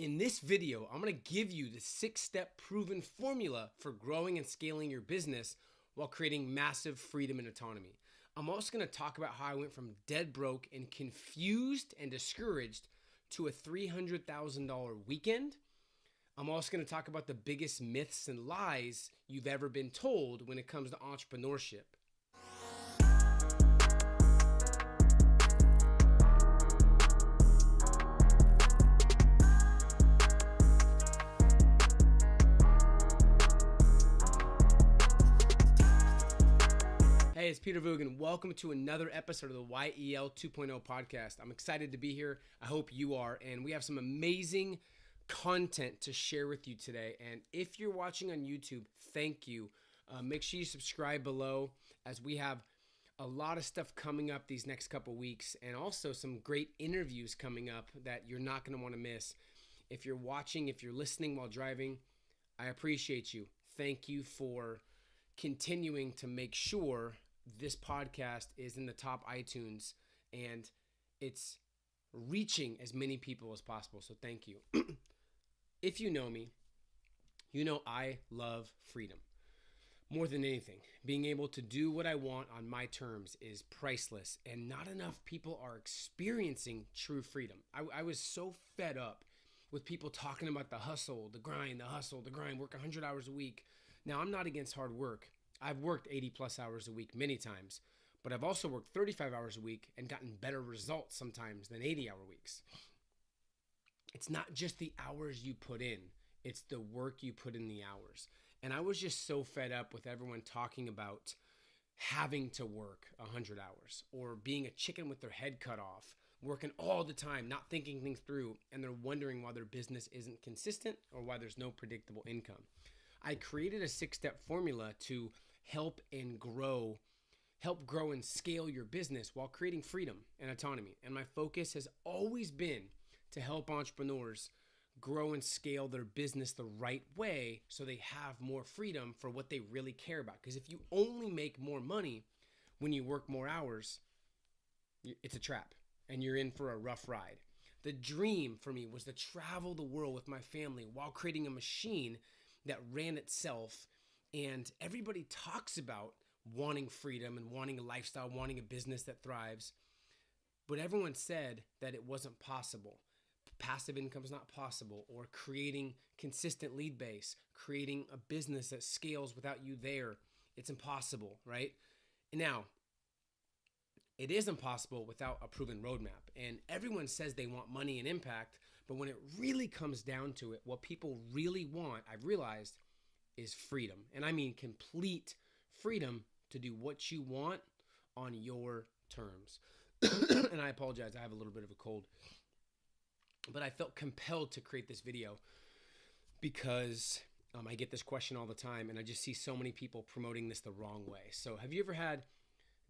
In this video, I'm going to give you the 6-step proven formula for growing and scaling your business while creating massive freedom and autonomy. I'm also going to talk about how I went from dead broke and confused and discouraged to a $300,000 weekend. I'm also going to talk about the biggest myths and lies you've ever been told when it comes to entrepreneurship. Hey, it's Peter Voogd, and welcome to another episode of the YEL 2.0 podcast. I'm excited to be here. I hope you are, and we have some amazing content to share with you today. And if you're watching on YouTube, thank you. Make sure you subscribe below, as we have a lot of stuff coming up these next couple weeks, and also some great interviews coming up that you're not going to want to miss. If you're watching, if you're listening while driving, I appreciate you. Thank you for continuing to make sure this podcast is in the top iTunes and it's reaching as many people as possible. So thank you. If you know me, you know I love freedom. More than anything, being able to do what I want on my terms is priceless, and not enough people are experiencing true freedom. I was so fed up with people talking about the hustle, the grind, work 100 hours a week. Now, I'm not against hard work. I've worked 80 plus hours a week many times, but I've also worked 35 hours a week and gotten better results sometimes than 80-hour weeks. It's not just the hours you put in, it's the work you put in the hours. And I was just so fed up with everyone talking about having to work 100 hours or being a chicken with their head cut off, working all the time, not thinking things through, and they're wondering why their business isn't consistent or why there's no predictable income. I created a 6-step formula to help grow and scale your business while creating freedom and autonomy. And my focus has always been to help entrepreneurs grow and scale their business the right way so they have more freedom for what they really care about. Because if you only make more money when you work more hours, it's a trap and you're in for a rough ride. The dream for me was to travel the world with my family while creating a machine that ran itself. And everybody talks about wanting freedom and wanting a lifestyle, wanting a business that thrives. But everyone said that it wasn't possible. Passive income is not possible, or creating consistent lead base, creating a business that scales without you there. It's impossible, right? Now, it is impossible without a proven roadmap. And everyone says they want money and impact, but when it really comes down to it, what people really want, I've realized, is freedom. And I mean complete freedom to do what you want on your terms. And I apologize, I have a little bit of a cold. But I felt compelled to create this video because I get this question all the time, and I just see so many people promoting this the wrong way. So have you ever had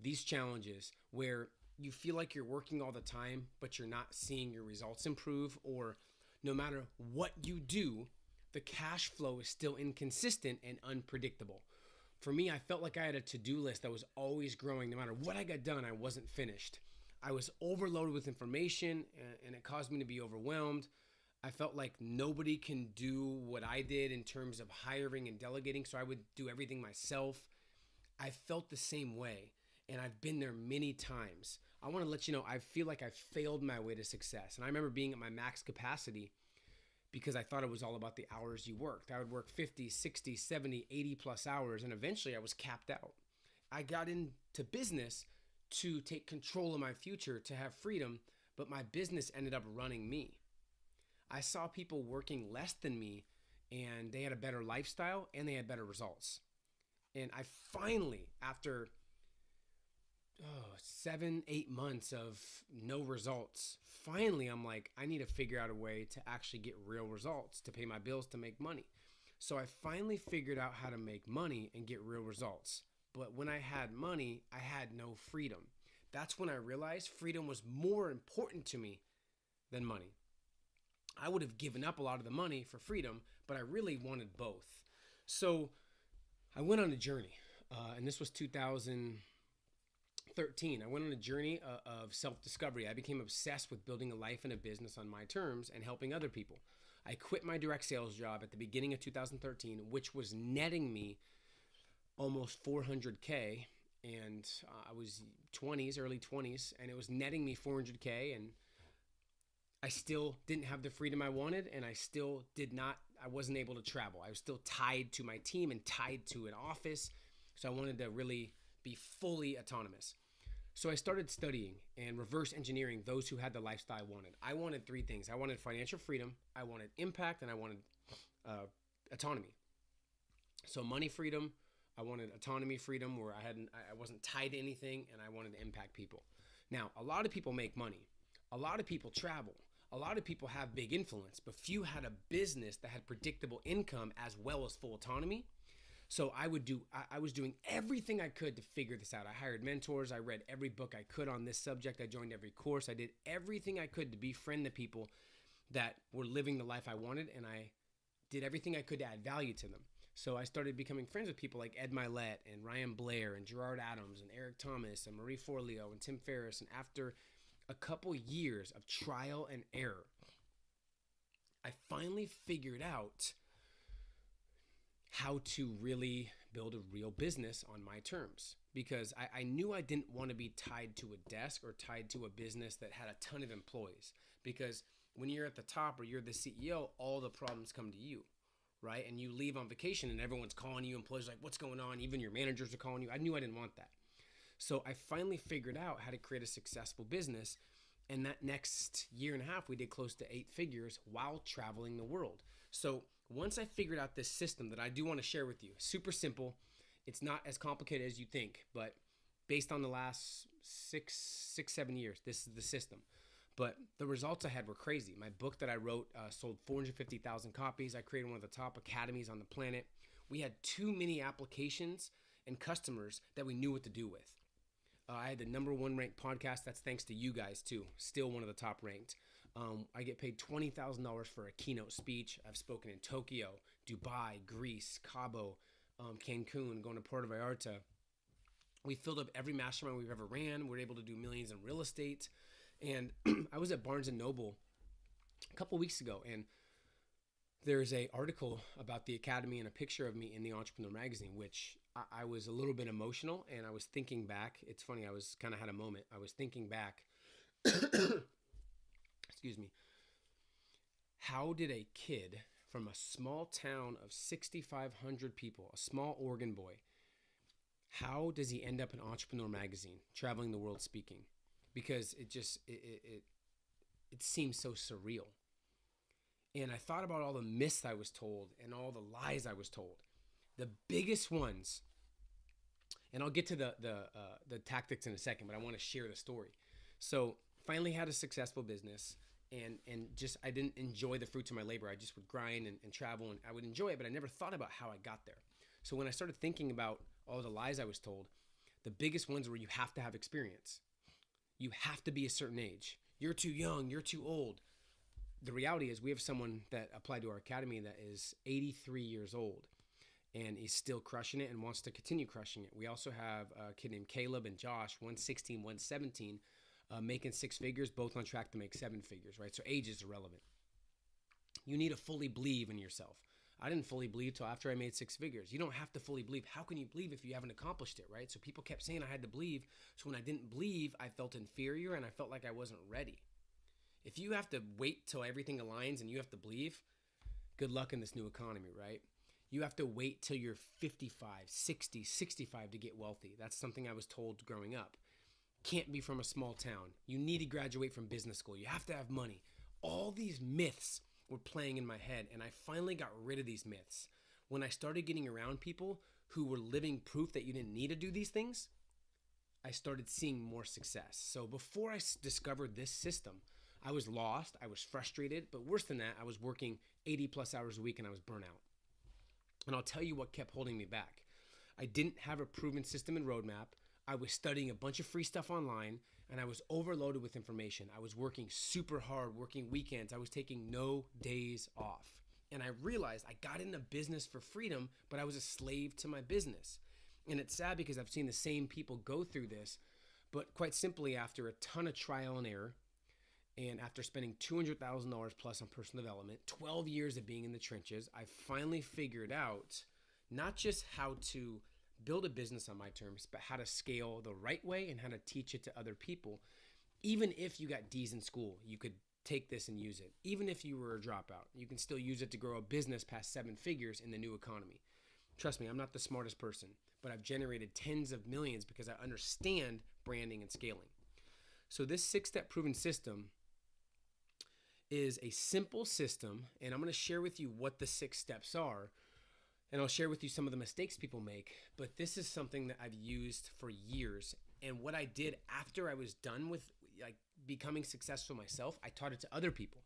these challenges where you feel like you're working all the time, but you're not seeing your results improve, or no matter what you do, the cash flow is still inconsistent and unpredictable? For me, I felt like I had a to-do list that was always growing. No matter what I got done, I wasn't finished. I was overloaded with information, and it caused me to be overwhelmed. I felt like nobody can do what I did in terms of hiring and delegating, so I would do everything myself. I felt the same way, and I've been there many times. I want to let you know, I feel like I failed my way to success. And I remember being at my max capacity because I thought it was all about the hours you worked. I would work 50, 60, 70, 80 plus hours, and eventually I was capped out. I got into business to take control of my future, to have freedom, but my business ended up running me. I saw people working less than me, and they had a better lifestyle and they had better results. And I finally, after 7-8 months of no results, finally I'm like, I need to figure out a way to actually get real results, to pay my bills, to make money. So I finally figured out how to make money and get real results. But when I had money, I had no freedom. That's when I realized freedom was more important to me than money. I would have given up a lot of the money for freedom, but I really wanted both. So I went on a journey, and this was 13, I went on a journey of self-discovery. I became obsessed with building a life and a business on my terms and helping other people. I quit my direct sales job at the beginning of 2013, which was netting me almost 400K. And I was 20s, early 20s, and it was netting me 400K. And I still didn't have the freedom I wanted, and I wasn't able to travel. I was still tied to my team and tied to an office. So I wanted to really be fully autonomous. So I started studying and reverse engineering those who had the lifestyle I wanted. I wanted three things. I wanted financial freedom, I wanted impact, and I wanted autonomy. So money freedom, I wanted autonomy freedom where I wasn't tied to anything, and I wanted to impact people. Now, a lot of people make money. A lot of people travel. A lot of people have big influence, but few had a business that had predictable income as well as full autonomy. So I was doing everything I could to figure this out. I hired mentors. I read every book I could on this subject. I joined every course. I did everything I could to befriend the people that were living the life I wanted, and I did everything I could to add value to them. So I started becoming friends with people like Ed Milet and Ryan Blair and Gerard Adams and Eric Thomas and Marie Forleo and Tim Ferris. And after a couple years of trial and error, I finally figured out how to really build a real business on my terms, because I knew I didn't want to be tied to a desk or tied to a business that had a ton of employees, because when you're at the top or you're the CEO, all the problems come to you, right? And you leave on vacation and everyone's calling you, employees are like, what's going on? Even your managers are calling you. I knew I didn't want that. So I finally figured out how to create a successful business. And that next year and a half, we did close to 8 figures while traveling the world. So once I figured out this system that I do want to share with you, super simple. It's not as complicated as you think, but based on the last 7 years, this is the system. But the results I had were crazy. My book that I wrote sold 450,000 copies. I created one of the top academies on the planet. We had too many applications and customers that we knew what to do with. I had the #1 ranked podcast. That's thanks to you guys too. Still one of the top ranked. I get paid $20,000 for a keynote speech. I've spoken in Tokyo, Dubai, Greece, Cabo, Cancun, going to Puerto Vallarta. We filled up every mastermind we've ever ran. We're able to do millions in real estate. And I was at Barnes & Noble a couple weeks ago, and there's an article about the Academy and a picture of me in the Entrepreneur magazine, which I was a little bit emotional, and I was thinking back. It's funny, I was kind of had a moment. I was thinking back, excuse me, how did a kid from a small town of 6,500 people, a small Oregon boy, how does he end up in Entrepreneur magazine, traveling the world speaking? Because it seems so surreal. And I thought about all the myths I was told and all the lies I was told. The biggest ones, and I'll get to the tactics in a second, but I want to share the story. So finally had a successful business, and just I didn't enjoy the fruits of my labor. I just would grind and travel, and I would enjoy it, but I never thought about how I got there. So when I started thinking about all the lies I was told, the biggest ones were you have to have experience. You have to be a certain age. You're too young. You're too old. The reality is we have someone that applied to our academy that is 83 years old and is still crushing it and wants to continue crushing it. We also have a kid named Caleb and Josh, 116, 117, making 6 figures, both on track to make 7 figures, right? So age is irrelevant. You need to fully believe in yourself. I didn't fully believe till after I made 6 figures. You don't have to fully believe. How can you believe if you haven't accomplished it, right? So people kept saying I had to believe. So when I didn't believe, I felt inferior and I felt like I wasn't ready. If you have to wait till everything aligns and you have to believe, good luck in this new economy, right? You have to wait till you're 55, 60, 65 to get wealthy. That's something I was told growing up. Can't be from a small town. You need to graduate from business school. You have to have money. All these myths were playing in my head, and I finally got rid of these myths. When I started getting around people who were living proof that you didn't need to do these things, I started seeing more success. So before I discovered this system, I was lost, I was frustrated, but worse than that, I was working 80 plus hours a week and I was burnt out. And I'll tell you what kept holding me back. I didn't have a proven system and roadmap. I was studying a bunch of free stuff online, and I was overloaded with information. I was working super hard, working weekends. I was taking no days off. And I realized I got into business for freedom, but I was a slave to my business. And it's sad because I've seen the same people go through this But quite simply, after a ton of trial and error, and after spending $200,000 plus on personal development, 12 years of being in the trenches, I finally figured out not just how to build a business on my terms, but how to scale the right way and how to teach it to other people. Even if you got D's in school, you could take this and use it. Even if you were a dropout, you can still use it to grow a business past 7 figures in the new economy. Trust me, I'm not the smartest person, but I've generated tens of millions because I understand branding and scaling. So this 6-step proven system is a simple system, and I'm going to share with you what the 6 steps are, and I'll share with you some of the mistakes people make, but this is something that I've used for years. And what I did after I was done with becoming successful myself, I taught it to other people,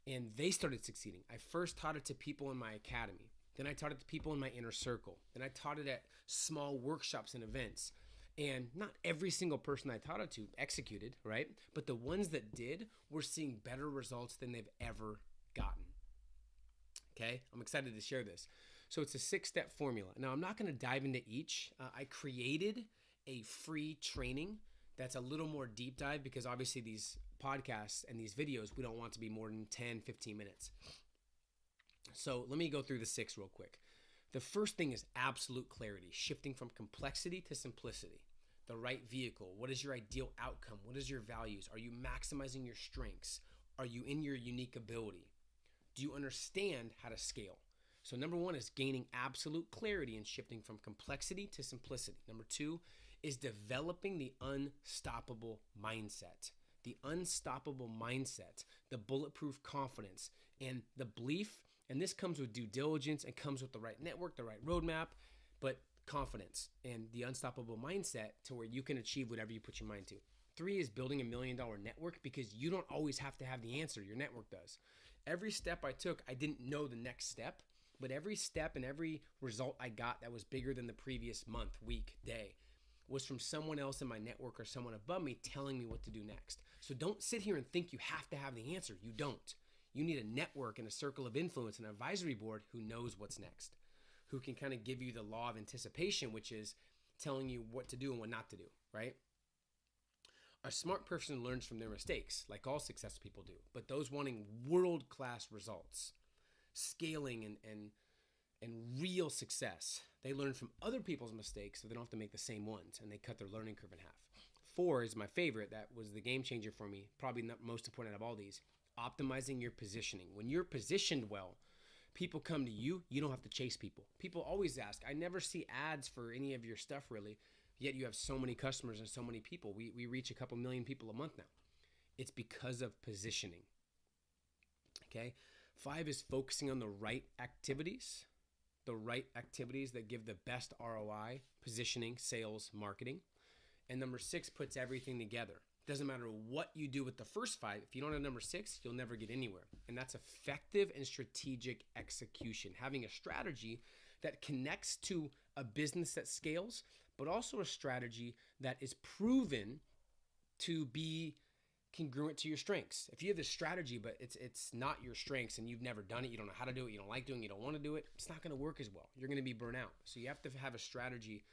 and they started succeeding. I first taught it to people in my academy. Then I taught it to people in my inner circle. Then I taught it at small workshops and events. And not every single person I taught it to executed, right? But the ones that did were seeing better results than they've ever gotten. Okay, I'm excited to share this. So it's a 6-step formula. Now, I'm not going to dive into each. I created a free training that's a little more deep dive because obviously these podcasts and these videos, we don't want to be more than 10, 15 minutes. So let me go through the 6 real quick. The first thing is absolute clarity, shifting from complexity to simplicity. The right vehicle. What is your ideal outcome? What is your values? Are you maximizing your strengths? Are you in your unique ability? Do you understand how to scale? So number 1 is gaining absolute clarity and shifting from complexity to simplicity. Number 2 is developing the unstoppable mindset. The unstoppable mindset, the bulletproof confidence, and the belief. And this comes with due diligence and comes with the right network, the right roadmap, but confidence and the unstoppable mindset to where you can achieve whatever you put your mind to. 3 is building $1 million network because you don't always have to have the answer. Your network does. Every step I took, I didn't know the next step, but every step and every result I got that was bigger than the previous month, week, day was from someone else in my network or someone above me telling me what to do next. So don't sit here and think you have to have the answer. You don't. You need a network and a circle of influence and an advisory board who knows what's next, who can kind of give you the law of anticipation, which is telling you what to do and what not to do, right? A smart person learns from their mistakes, like all successful people do, but those wanting world-class results, scaling and real success, they learn from other people's mistakes so they don't have to make the same ones, and they cut their learning curve in half. 4 is my favorite. That was the game changer for me, probably not most important out of all these. Optimizing your positioning. When you're positioned well, people come to you. You don't have to chase people. People always ask, I never see ads for any of your stuff really, yet you have so many customers and so many people. We reach a couple million people a month now. It's because of positioning. Okay. 5 is focusing on the right activities that give the best ROI, positioning, sales, marketing. And number 6 puts everything together. Doesn't matter what you do with the first 5. If you don't have number 6, you'll never get anywhere. And that's effective and strategic execution. Having a strategy that connects to a business that scales, but also a strategy that is proven to be congruent to your strengths. If you have this strategy, but it's not your strengths and you've never done it, you don't know how to do it, you don't like doing it, you don't want to do it, it's not going to work as well. You're going to be burnt out. So you have to have a strategy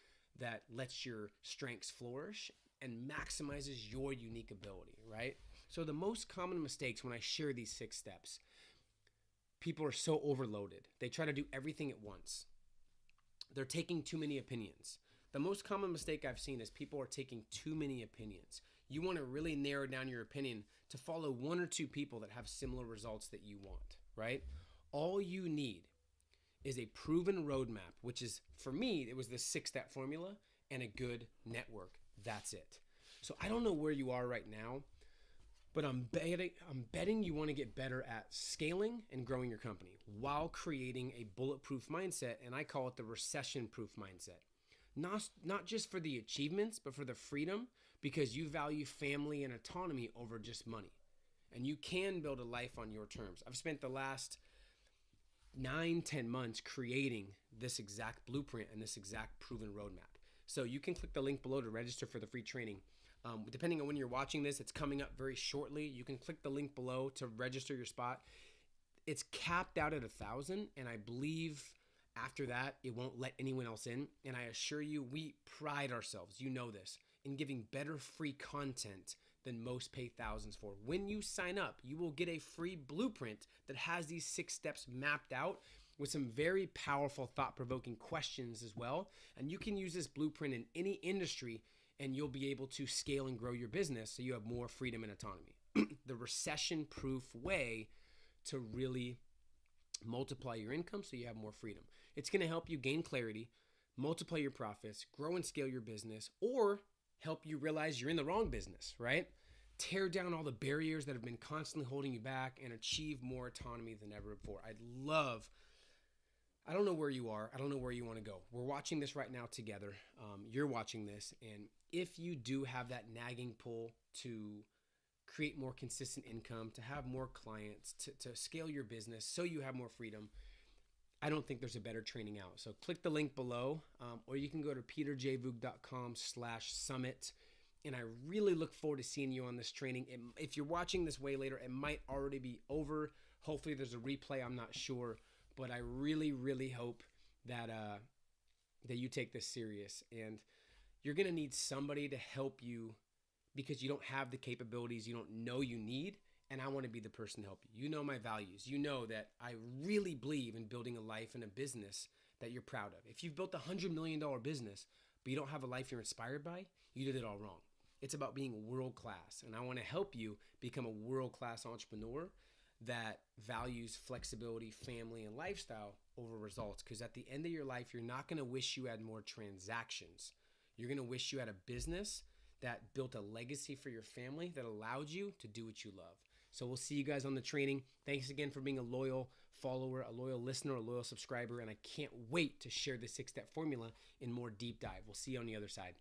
that lets your strengths flourish and maximizes your unique ability, right? So the most common mistakes when I share these 6 steps, people are so overloaded. They try to do everything at once. They're taking too many opinions. The most common mistake I've seen is people are taking too many opinions. You want to really narrow down your opinion to follow 1 or 2 people that have similar results that you want, right? All you need is a proven roadmap, which is, for me, it was the 6-step formula and a good network. That's it. So I don't know where you are right now, but I'm betting you want to get better at scaling and growing your company while creating a bulletproof mindset, and I call it the recession-proof mindset. Not just for the achievements, but for the freedom, because you value family and autonomy over just money. And you can build a life on your terms. I've spent the last 9-10 months creating this exact blueprint and this exact proven roadmap. So you can click the link below to register for the free training. Depending on when you're watching this, it's coming up very shortly. You can click the link below to register your spot. It's capped out at 1,000, and I believe after that, it won't let anyone else in. And I assure you, we pride ourselves, you know this, and giving better free content than most pay thousands for. When you sign up, you will get a free blueprint that has these 6 steps mapped out with some very powerful, thought-provoking questions as well. And you can use this blueprint in any industry, and you'll be able to scale and grow your business so you have more freedom and autonomy. The recession-proof way to really multiply your income so you have more freedom. It's going to help you gain clarity, multiply your profits, grow and scale your business, or help you realize you're in the wrong business, right? Tear down all the barriers that have been constantly holding you back and achieve more autonomy than ever before. I don't know where you are. I don't know where you want to go. We're watching this right now together. You're watching this. And if you do have that nagging pull to create more consistent income, to have more clients, to scale your business so you have more freedom, I don't think there's a better training out. So click the link below, or you can go to peterjvoogd.com/summit. And I really look forward to seeing you on this training. If you're watching this way later, it might already be over. Hopefully there's a replay. I'm not sure. But I really, really hope that you take this serious. And you're going to need somebody to help you because you don't have the capabilities you don't know you need. And I want to be the person to help you. You know my values. You know that I really believe in building a life and a business that you're proud of. If you've built a $100 million business, but you don't have a life you're inspired by, you did it all wrong. It's about being world-class. And I want to help you become a world-class entrepreneur that values flexibility, family, and lifestyle over results. Because at the end of your life, you're not going to wish you had more transactions. You're going to wish you had a business that built a legacy for your family that allowed you to do what you love. So we'll see you guys on the training. Thanks again for being a loyal follower, a loyal listener, a loyal subscriber. And I can't wait to share the 6-step formula in more deep dive. We'll see you on the other side.